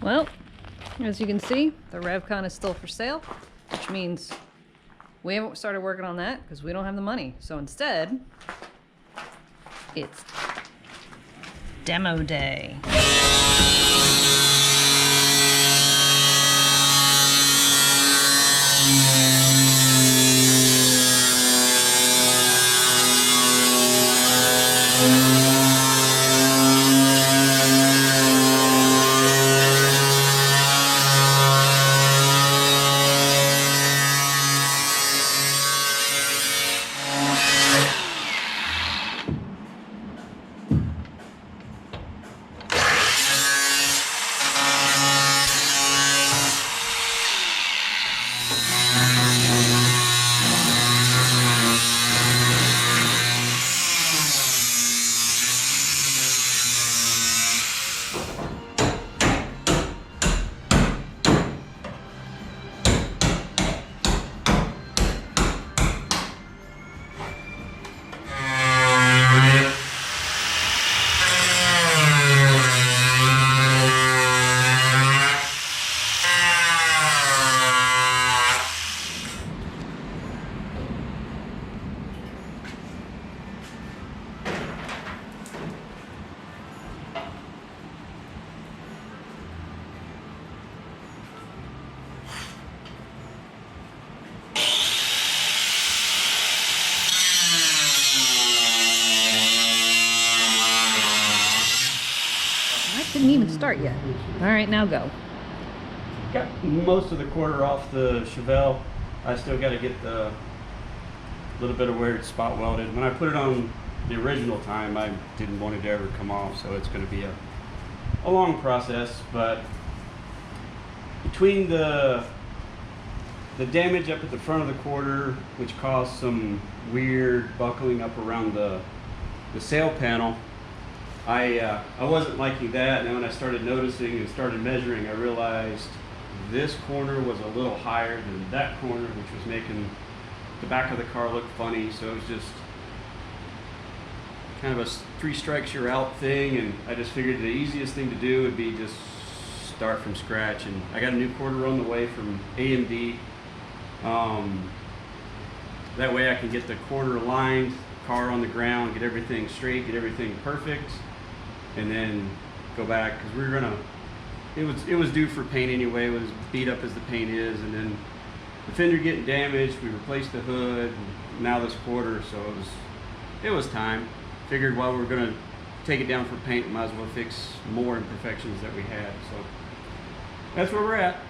Well, as you can see, the RevCon is still for sale, which means we haven't started working on that because we don't have the money. So instead, it's demo day. Didn't even start yet. All right, now go. Got most of the quarter off the Chevelle. I still got to get the little bit of where it's spot welded. When I put it on the original time, I didn't want it to ever come off, so it's going to be a long process. But between the damage up at the front of the quarter, which caused some weird buckling up around the sail panel, I wasn't liking that, and then when I started noticing and started measuring, I realized this corner was a little higher than that corner, which was making the back of the car look funny. So it was just kind of a three strikes you're out thing, and I just figured the easiest thing to do would be just start from scratch. And I got a new quarter on the way from AMD. That way I can get the quarter aligned, car on the ground, get everything straight, get everything perfect, and then go back, because we were gonna, it was due for paint anyway. It was beat up as the paint is, and then the fender getting damaged, we replaced the hood, and now this quarter, so it was time. Figured while we were gonna take it down for paint, we might as well fix more imperfections that we had. So that's where we're at.